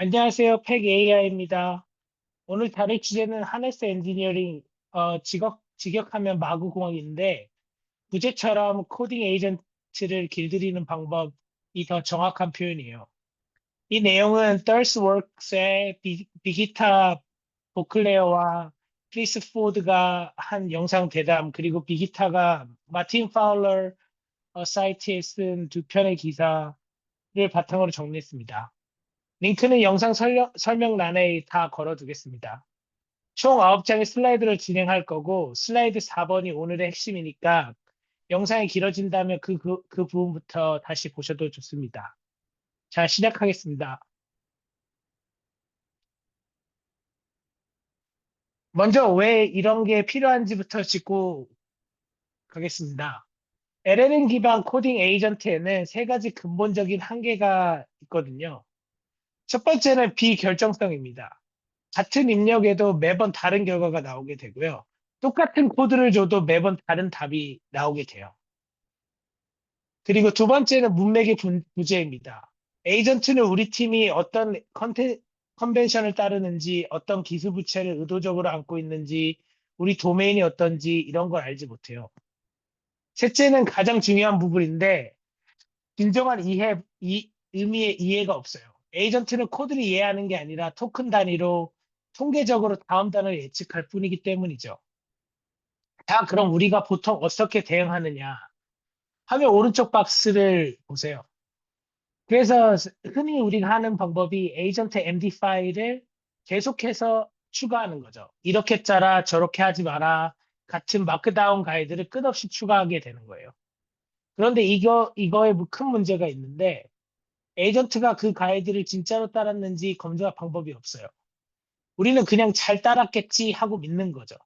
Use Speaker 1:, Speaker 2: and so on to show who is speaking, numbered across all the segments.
Speaker 1: 안녕하세요. 팩 AI입니다. 오늘 다룰 주제는 하네스 엔지니어링, 직역하면 마구공학인데, 부제처럼 코딩 에이전트를 길들이는 방법이 더 정확한 표현이에요. 이 내용은 덜스워크스의 비기타 보클레어와 크리스 포드가 한 영상 대담, 그리고 비기타가 마틴 파울러 사이트에 쓴 두 편의 기사를 바탕으로 정리했습니다. 링크는 영상 설명란에 다 걸어두겠습니다. 총 9장의 슬라이드를 진행할 거고, 슬라이드 4번이 오늘의 핵심이니까 영상이 길어진다면 그 부분부터 다시 보셔도 좋습니다. 자, 시작하겠습니다. 먼저 왜 이런 게 필요한지부터 짚고 가겠습니다. LLM 기반 코딩 에이전트에는 세 가지 근본적인 한계가 있거든요. 첫 번째는 비결정성입니다. 같은 입력에도 매번 다른 결과가 나오게 되고요. 똑같은 코드를 줘도 매번 다른 답이 나오게 돼요. 그리고 두 번째는 문맥의 부재입니다. 에이전트는 우리 팀이 어떤 컨벤션을 따르는지, 어떤 기술 부채를 의도적으로 안고 있는지, 우리 도메인이 어떤지 이런 걸 알지 못해요. 셋째는 가장 중요한 부분인데, 진정한 의미의 이해가 없어요. 에이전트는 코드를 이해하는 게 아니라 토큰 단위로 통계적으로 다음 단어를 예측할 뿐이기 때문이죠. 자, 그럼 우리가 보통 어떻게 대응하느냐 하면 오른쪽 박스를 보세요. 그래서 흔히 우리가 하는 방법이 에이전트 MD 파일을 계속해서 추가하는 거죠. 이렇게 짜라, 저렇게 하지 마라 같은 마크다운 가이드를 끝없이 추가하게 되는 거예요. 그런데 이거에 큰 문제가 있는데 에이전트가 그 가이드를 진짜로 따랐는지 검증할 방법이 없어요. 우리는 그냥 잘 따랐겠지 하고 믿는 거죠.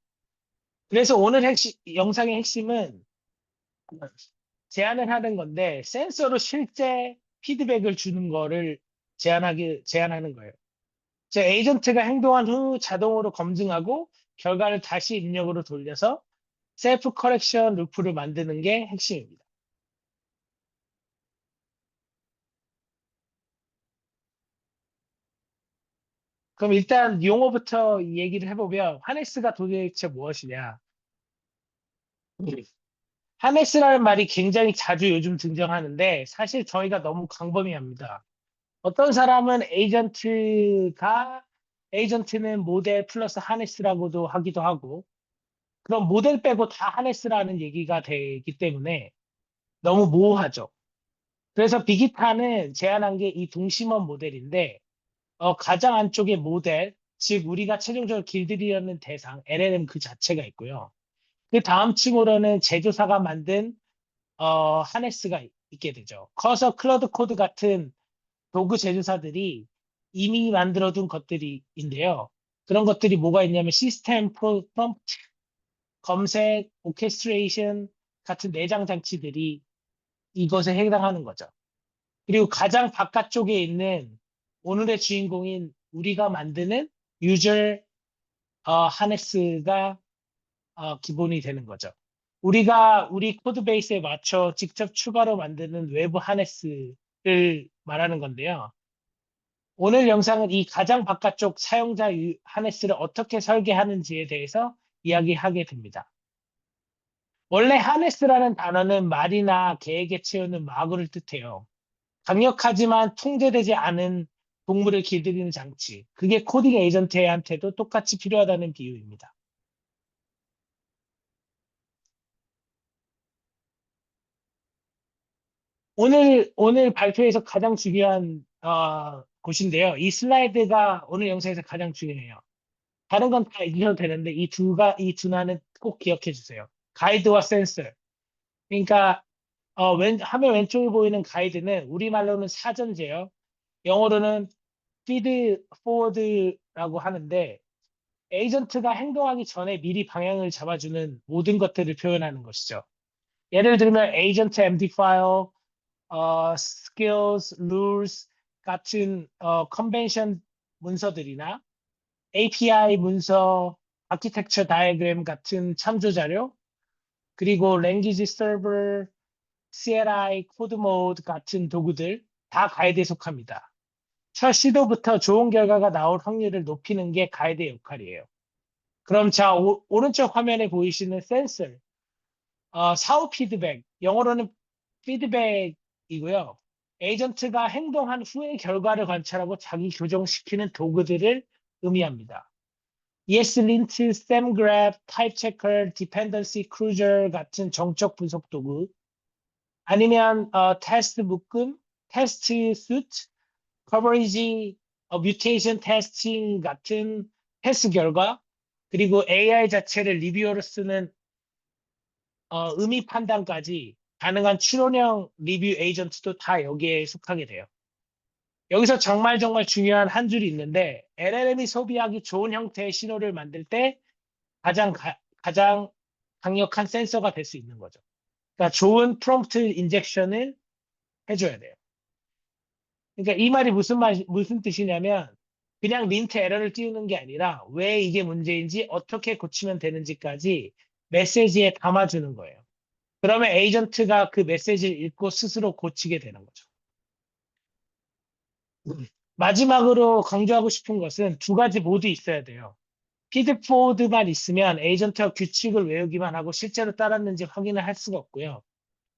Speaker 1: 그래서 오늘 영상의 핵심은 제안을 하는 건데 센서로 실제 피드백을 주는 거를 제안하는 거예요. 즉 에이전트가 행동한 후 자동으로 검증하고 결과를 다시 입력으로 돌려서 셀프 커렉션 루프를 만드는 게 핵심입니다. 그럼 일단 용어부터 얘기를 해보면 하네스가 도대체 무엇이냐? 하네스라는 말이 굉장히 자주 요즘 등장하는데 사실 저희가 너무 광범위합니다. 어떤 사람은 에이전트는 모델 플러스 하네스라고도 하기도 하고, 그럼 모델 빼고 다 하네스라는 얘기가 되기 때문에 너무 모호하죠. 그래서 비기타는 제안한 게 이 동심원 모델인데, 가장 안쪽에 모델, 즉 우리가 최종적으로 길들이려는 대상, LLM 그 자체가 있고요. 그 다음 층으로는 제조사가 만든 하네스가 있게 되죠. 커서 클러드 코드 같은 도구 제조사들이 이미 만들어둔 것들이인데요. 그런 것들이 뭐가 있냐면 시스템 프롬프트, 검색, 오케스트레이션 같은 내장 장치들이 이것에 해당하는 거죠. 그리고 가장 바깥쪽에 있는 오늘의 주인공인 우리가 만드는 유저 하네스가 기본이 되는 거죠. 우리가 우리 코드 베이스에 맞춰 직접 추가로 만드는 외부 하네스를 말하는 건데요. 오늘 영상은 이 가장 바깥쪽 사용자 하네스를 어떻게 설계하는지에 대해서 이야기하게 됩니다. 원래 하네스라는 단어는 말이나 계획에 채우는 마구를 뜻해요. 강력하지만 통제되지 않은 동물을 길들이는 장치. 그게 코딩 에이전트한테도 똑같이 필요하다는 비유입니다. 오늘 발표에서 가장 중요한 곳인데요. 이 슬라이드가 오늘 영상에서 가장 중요해요. 다른 건 다 읽으셔도 되는데 이 두 단어는 꼭 기억해 주세요. 가이드와 센서. 그러니까 화면 왼쪽에 보이는 가이드는 우리말로는 사전제요. 영어로는 feed forward라고 하는데 에이전트가 행동하기 전에 미리 방향을 잡아주는 모든 것들을 표현하는 것이죠. 예를 들면 에이전트 MD 파일, skills, rules 같은 컨벤션 문서들이나 API 문서, 아키텍처 다이어그램 같은 참조 자료, 그리고 랭귀지 서버, CLI, 코드 모드 같은 도구들 다 가이드에 속합니다. 첫 시도부터 좋은 결과가 나올 확률을 높이는 게 가이드의 역할이에요. 그럼 자, 오른쪽 화면에 보이시는 센서, 사후 피드백, 영어로는 피드백이고요. 에이전트가 행동한 후의 결과를 관찰하고 자기 교정시키는 도구들을 의미합니다. ESLint, StemGraph, TypeChecker, Dependency Cruiser 같은 정적 분석 도구, 아니면 테스트 묶음, 테스트 수트, 커버리지, 뮤테이션 테스팅 같은 테스트 결과, 그리고 AI 자체를 리뷰어로 쓰는 의미 판단까지 가능한 추론형 리뷰 에이전트도 다 여기에 속하게 돼요. 여기서 정말 중요한 한 줄이 있는데 LLM이 소비하기 좋은 형태의 신호를 만들 때 가장 강력한 센서가 될 수 있는 거죠. 그러니까 좋은 프롬프트 인젝션을 해줘야 돼요. 그러니까 이 말이 무슨 뜻이냐면 그냥 린트 에러를 띄우는 게 아니라 왜 이게 문제인지 어떻게 고치면 되는지까지 메시지에 담아주는 거예요. 그러면 에이전트가 그 메시지를 읽고 스스로 고치게 되는 거죠. 마지막으로 강조하고 싶은 것은 두 가지 모두 있어야 돼요. 피드포드만 있으면 에이전트가 규칙을 외우기만 하고 실제로 따랐는지 확인을 할 수가 없고요.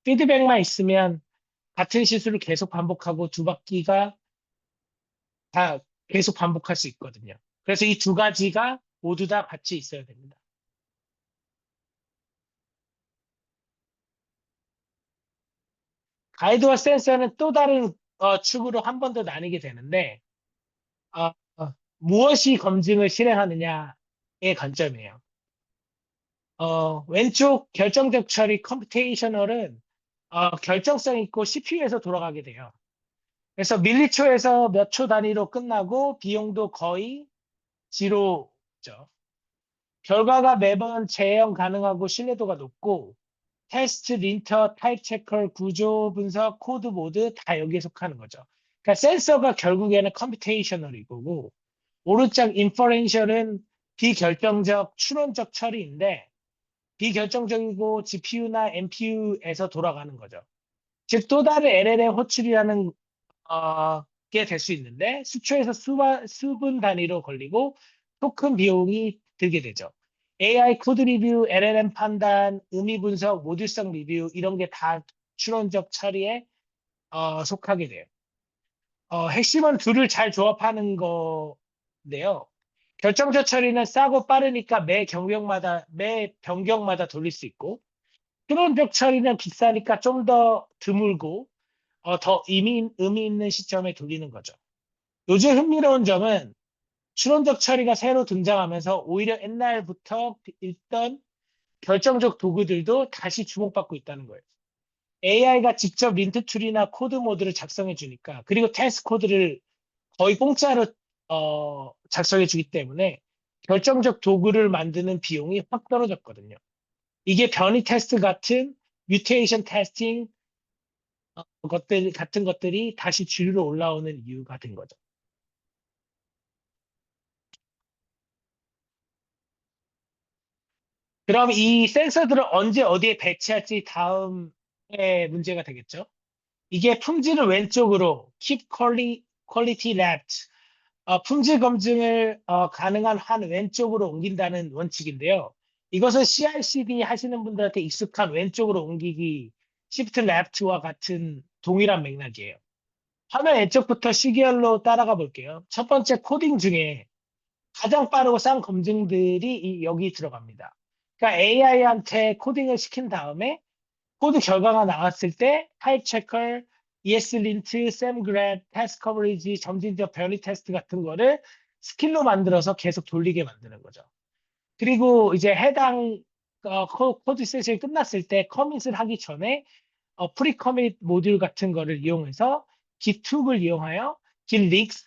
Speaker 1: 피드백만 있으면 같은 실수를 계속 반복하고 두 바퀴가 다 계속 반복할 수 있거든요. 그래서 이 두 가지가 모두 다 같이 있어야 됩니다. 가이드와 센서는 또 다른 축으로 한 번 더 나뉘게 되는데 어, 무엇이 검증을 실행하느냐의 관점이에요. 왼쪽 결정적 처리 컴퓨테이셔널은 결정성 있고 CPU에서 돌아가게 돼요. 그래서 밀리초에서 몇 초 단위로 끝나고 비용도 거의 지로죠. 결과가 매번 재현 가능하고 신뢰도가 높고 테스트, 린터, 타입 체커, 구조 분석, 코드 모드 다 여기에 속하는 거죠. 그러니까 센서가 결국에는 컴퓨테이셔널이고 오른쪽 인퍼렌셜은 비결정적 추론적 처리인데 비결정적이고 GPU나 NPU에서 돌아가는 거죠. 즉 또 다른 LLM 호출이라는 게 될 수 있는데 수초에서 수분 단위로 걸리고 토큰 비용이 들게 되죠. AI 코드 리뷰, LLM 판단, 의미 분석, 모듈성 리뷰 이런 게 다 추론적 처리에 속하게 돼요. 핵심은 둘을 잘 조합하는 건데요. 결정적 처리는 싸고 빠르니까 매 변경마다 돌릴 수 있고, 추론적 처리는 비싸니까 좀 더 드물고, 더 의미 있는 시점에 돌리는 거죠. 요즘 흥미로운 점은 추론적 처리가 새로 등장하면서 오히려 옛날부터 있던 결정적 도구들도 다시 주목받고 있다는 거예요. AI가 직접 린트 툴이나 코드 모드를 작성해 주니까, 그리고 테스트 코드를 거의 공짜로 작성해 주기 때문에 결정적 도구를 만드는 비용이 확 떨어졌거든요. 이게 변이 테스트 같은 뮤테이션 테스팅 같은 것들이 다시 주류로 올라오는 이유가 된 거죠. 그럼 이 센서들을 언제 어디에 배치할지 다음에 문제가 되겠죠. 이게 품질을 왼쪽으로 Keep Quality Left 품질 검증을 가능한 한 왼쪽으로 옮긴다는 원칙인데요. 이것은 CI/CD 하시는 분들한테 익숙한 왼쪽으로 옮기기 Shift Left와 같은 동일한 맥락이에요. 화면 왼쪽부터 시계열로 따라가 볼게요. 첫 번째 코딩 중에 가장 빠르고 싼 검증들이 여기 들어갑니다. 그러니까 AI한테 코딩을 시킨 다음에 코드 결과가 나왔을 때 타입 체커, ESLint, SemGraph, 테스트 커버리지, 점진적 변이 테스트 같은 거를 스킬로 만들어서 계속 돌리게 만드는 거죠. 그리고 이제 해당 코드 세션이 끝났을 때 커밋을 하기 전에 프리 커밋 모듈 같은 거를 이용해서 Git2를 이용하여 Git leaks,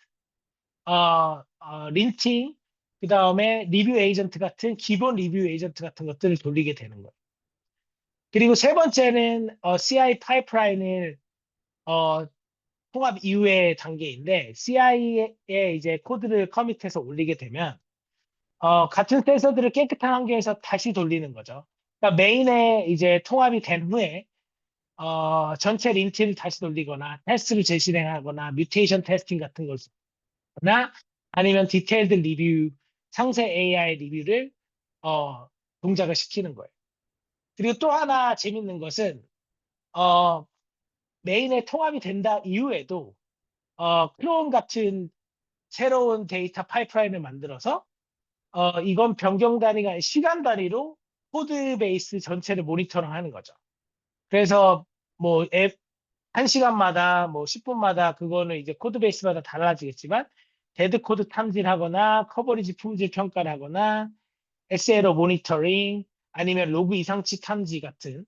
Speaker 1: 린팅, 그 다음에 리뷰 에이전트 같은 기본 리뷰 에이전트 같은 것들을 돌리게 되는 거예요. 그리고 세 번째는 CI 파이프라인을 어, 통합 이후의 단계인데 CI에 이제 코드를 커밋해서 올리게 되면 같은 센서들을 깨끗한 환경에서 다시 돌리는 거죠. 그러니까 메인에 이제 통합이 된 후에 전체 린트를 다시 돌리거나 테스트를 재실행하거나 뮤테이션 테스팅 같은 걸 아니면 디테일드 리뷰, 상세 AI 리뷰를 어, 동작을 시키는 거예요. 그리고 또 하나 재밌는 것은 어, 메인에 통합이 된다 이후에도 클론 같은 새로운 데이터 파이프라인을 만들어서 이건 변경 단위가 아니라 시간 단위로 코드 베이스 전체를 모니터링 하는 거죠. 그래서 뭐 앱 1시간마다 뭐 10분마다 그거는 이제 코드 베이스마다 달라지겠지만 데드 코드 탐지하거나 커버리지 품질 평가를 하거나 SLO 모니터링 아니면 로그 이상치 탐지 같은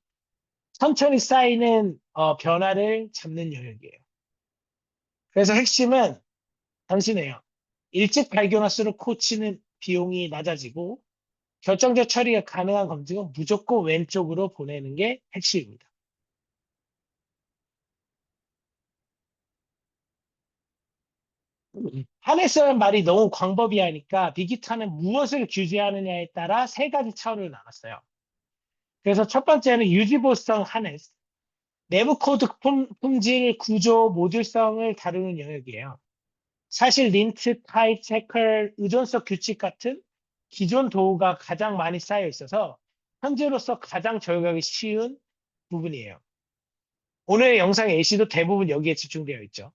Speaker 1: 천천히 쌓이는 변화를 잡는 영역이에요. 그래서 핵심은 단순해요. 일찍 발견할수록 코치는 비용이 낮아지고 결정적 처리가 가능한 검증은 무조건 왼쪽으로 보내는 게 핵심입니다. 하네스라는 말이 너무 광범위하니까 빅기타는 무엇을 규제하느냐에 따라 세 가지 차원을 나눴어요. 그래서 첫 번째는 유지보성 하네스, 내부 코드 품질, 구조, 모듈성을 다루는 영역이에요. 사실 린트, 타입, 체컬, 의존성 규칙 같은 기존 도구가 가장 많이 쌓여 있어서 현재로서 가장 적용하기 쉬운 부분이에요. 오늘 영상 예시도 대부분 여기에 집중되어 있죠.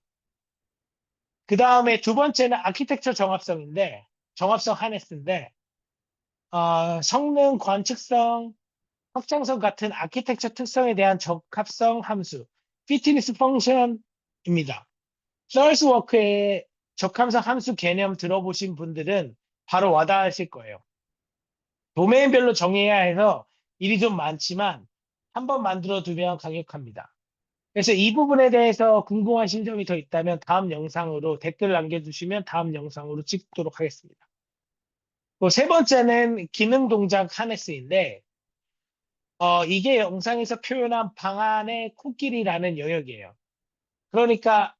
Speaker 1: 그 다음에 두 번째는 아키텍처 정합성인데, 정합성 하네스인데, 성능, 관측성, 확장성 같은 아키텍처 특성에 대한 적합성 함수, 피트니스 펑션입니다. 서울스워크의 적합성 함수 개념 들어보신 분들은 바로 와닿으실 거예요. 도메인별로 정해야 해서 일이 좀 많지만 한 번 만들어 두면 강력합니다. 그래서 이 부분에 대해서 궁금하신 점이 더 있다면 다음 영상으로 댓글 남겨주시면 다음 영상으로 찍도록 하겠습니다. 세 번째는 기능 동작 하네스인데, 이게 영상에서 표현한 방안의 코끼리라는 영역이에요. 그러니까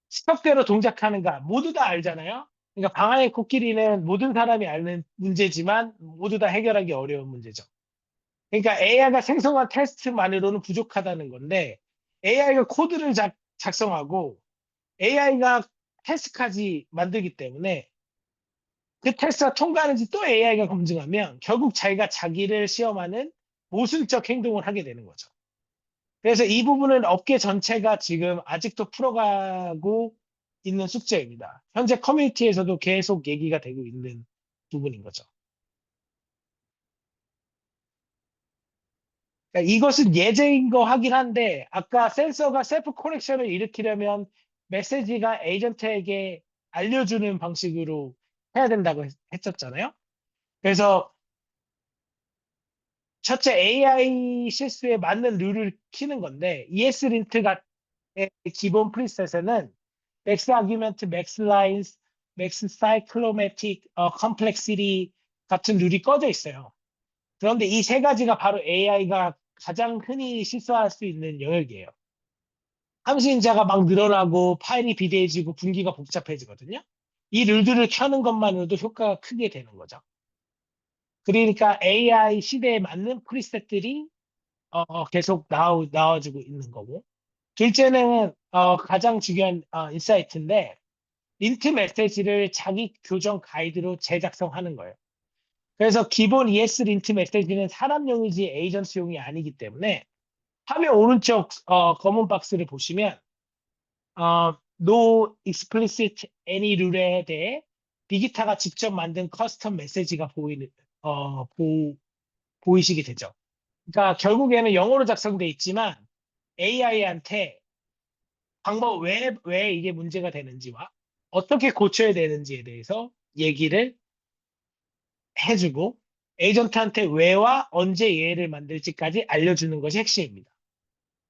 Speaker 1: 스텝대로 동작하는가 모두 다 알잖아요. 그러니까 방안의 코끼리는 모든 사람이 아는 문제지만 모두 다 해결하기 어려운 문제죠. 그러니까 AI가 생성한 테스트만으로는 부족하다는 건데 AI가 코드를 작성하고 AI가 테스트까지 만들기 때문에 그 테스트가 통과하는지 또 AI가 검증하면 결국 자기가 자기를 시험하는 모순적 행동을 하게 되는 거죠. 그래서 이 부분은 업계 전체가 지금 아직도 풀어가고 있는 숙제입니다. 현재 커뮤니티에서도 계속 얘기가 되고 있는 부분인 거죠. 그러니까 이것은 예제인 거 하긴 한데 아까 센서가 셀프 코렉션을 일으키려면 메시지가 에이전트에게 알려주는 방식으로 해야 된다고 했었잖아요. 그래서 첫째 AI 실수에 맞는 룰을 키는 건데 ESLint의 기본 프리셋에는 맥스 아규먼트, 맥스 라인스, 맥스 사이클로매틱, 컴플렉시티 같은 룰이 꺼져 있어요. 그런데 이 세 가지가 바로 AI가 가장 흔히 실수할 수 있는 영역이에요. 함수 인자가 막 늘어나고 파일이 비대해지고 분기가 복잡해지거든요. 이 룰들을 켜는 것만으로도 효과가 크게 되는 거죠. 그러니까 AI 시대에 맞는 프리셋들이 계속 나와주고 있는 거고. 둘째는 가장 중요한 인사이트인데 린트 메시지를 자기 교정 가이드로 재작성하는 거예요. 그래서 기본 ES 린트 메시지는 사람용이지 에이전트용이 아니기 때문에 화면 오른쪽 검은 박스를 보시면 No explicit any 룰에 대해 빅기타가 직접 만든 커스텀 메시지가 보이시게 되죠. 그러니까 결국에는 영어로 작성돼 있지만 AI한테 방법 왜 이게 문제가 되는지와 어떻게 고쳐야 되는지에 대해서 얘기를 해주고 에이전트한테 왜와 언제 예를 만들지까지 알려주는 것이 핵심입니다.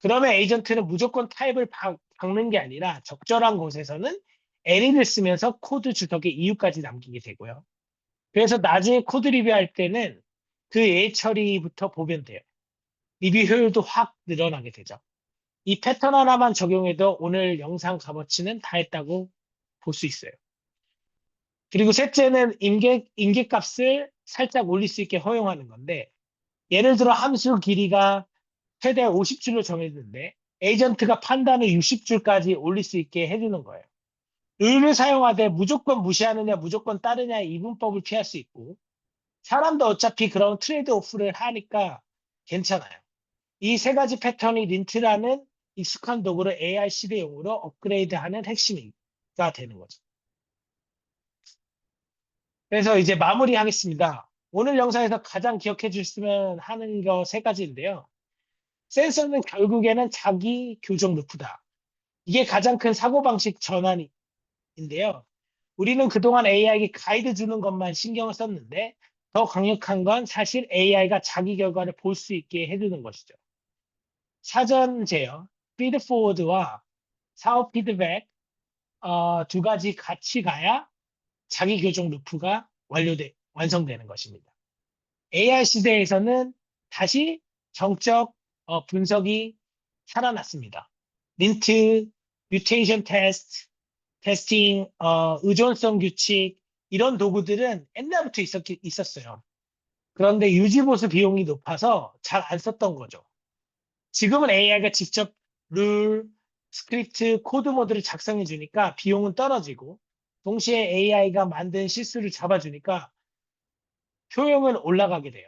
Speaker 1: 그러면 에이전트는 무조건 타입을 박는 게 아니라 적절한 곳에서는 애니를 쓰면서 코드 주석의 이유까지 남기게 되고요. 그래서 나중에 코드 리뷰할 때는 그 예 처리부터 보면 돼요. 리뷰 효율도 확 늘어나게 되죠. 이 패턴 하나만 적용해도 오늘 영상 값어치는 다 했다고 볼 수 있어요. 그리고 셋째는 임계값을 살짝 올릴 수 있게 허용하는 건데, 예를 들어 함수 길이가 최대 50줄로 정해졌는데, 에이전트가 판단을 60줄까지 올릴 수 있게 해주는 거예요. 룰을 사용하되 무조건 무시하느냐, 무조건 따르냐의 이분법을 피할 수 있고, 사람도 어차피 그런 트레이드 오프를 하니까 괜찮아요. 이 세 가지 패턴이 린트라는 익숙한 도구를 AI 시대용으로 업그레이드하는 핵심이가 되는 거죠. 그래서 이제 마무리하겠습니다. 오늘 영상에서 가장 기억해 주셨으면 하는 거 세 가지인데요. 센서는 결국에는 자기 교정 루프다. 이게 가장 큰 사고방식 전환인데요. 우리는 그동안 AI에게 가이드 주는 것만 신경을 썼는데 더 강력한 건 사실 AI가 자기 결과를 볼 수 있게 해주는 것이죠. 사전 제어, 피드 포워드와 사후 피드백 두 가지 같이 가야 자기 교정 루프가 완성되는 것입니다. AI 시대에서는 다시 정적 분석이 살아났습니다. 린트, 뮤테이션 테스트, 테스팅, 의존성 규칙 이런 도구들은 옛날부터 있었어요. 그런데 유지보수 비용이 높아서 잘 안 썼던 거죠. 지금은 AI가 직접 룰, 스크립트, 코드 모드를 작성해 주니까 비용은 떨어지고 동시에 AI가 만든 실수를 잡아주니까 효용은 올라가게 돼요.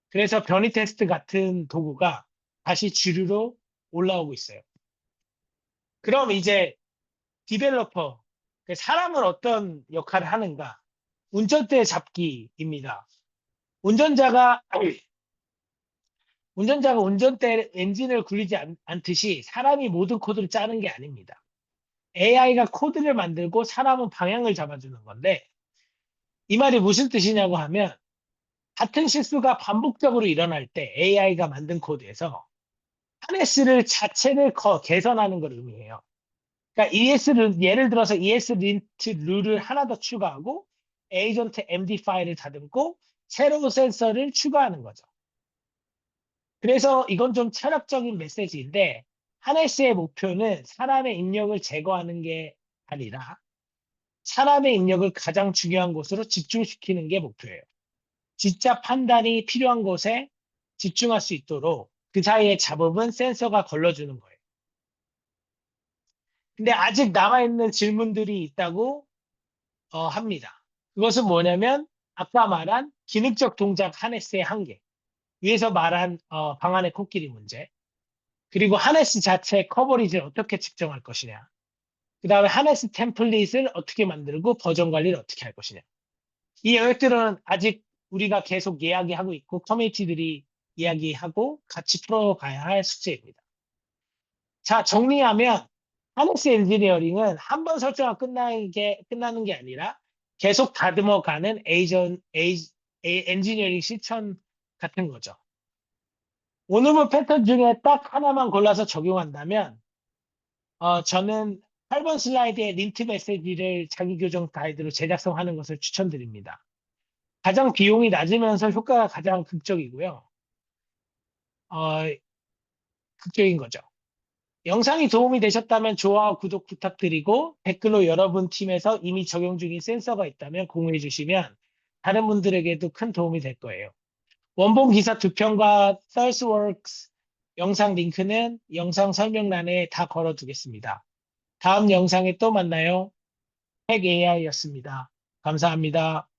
Speaker 1: 그래서 변이 테스트 같은 도구가 다시 주류로 올라오고 있어요. 그럼 이제 디벨로퍼, 사람은 어떤 역할을 하는가? 운전대 잡기입니다. 운전자가 운전자가 운전대 엔진을 굴리지 않듯이 사람이 모든 코드를 짜는 게 아닙니다. AI가 코드를 만들고 사람은 방향을 잡아주는 건데 이 말이 무슨 뜻이냐고 하면 같은 실수가 반복적으로 일어날 때 AI가 만든 코드에서 하네스를 자체를 개선하는 걸 의미해요. 그러니까 ES를 예를 들어서 ES 린트 룰을 하나 더 추가하고 에이전트 MD 파일을 다듬고 새로운 센서를 추가하는 거죠. 그래서 이건 좀 철학적인 메시지인데 하네스의 목표는 사람의 입력을 제거하는 게 아니라 사람의 입력을 가장 중요한 곳으로 집중시키는 게 목표예요. 진짜 판단이 필요한 곳에 집중할 수 있도록 그 사이에 잡음은 센서가 걸러주는 거예요. 근데 아직 남아있는 질문들이 있다고 합니다. 그것은 뭐냐면 아까 말한 기능적 동작 하네스의 한계, 위에서 말한 방안의 코끼리 문제, 그리고 하네스 자체 커버리지를 어떻게 측정할 것이냐, 그 다음에 하네스 템플릿을 어떻게 만들고 버전 관리를 어떻게 할 것이냐. 이 영역들은 아직 우리가 계속 이야기하고 있고 커뮤니티들이 이야기하고 같이 풀어가야 할 숙제입니다. 자, 정리하면 하네스 엔지니어링은 한 번 설정하고 끝나는 게 아니라 계속 다듬어가는 엔지니어링 실천 같은 거죠. 오늘의 패턴 중에 딱 하나만 골라서 적용한다면 저는 8번 슬라이드의 린트 메시지를 자기 교정 가이드로 제작성하는 것을 추천드립니다. 가장 비용이 낮으면서 효과가 가장 극적이고요. 어, 극적인 거죠. 영상이 도움이 되셨다면 좋아와 구독 부탁드리고 댓글로 여러분 팀에서 이미 적용 중인 센서가 있다면 공유해 주시면 다른 분들에게도 큰 도움이 될 거예요. 원본 기사 2편과 ThirstWorks 영상 링크는 영상 설명란에 다 걸어두겠습니다. 다음 영상에 또 만나요. 핵AI였습니다. 감사합니다.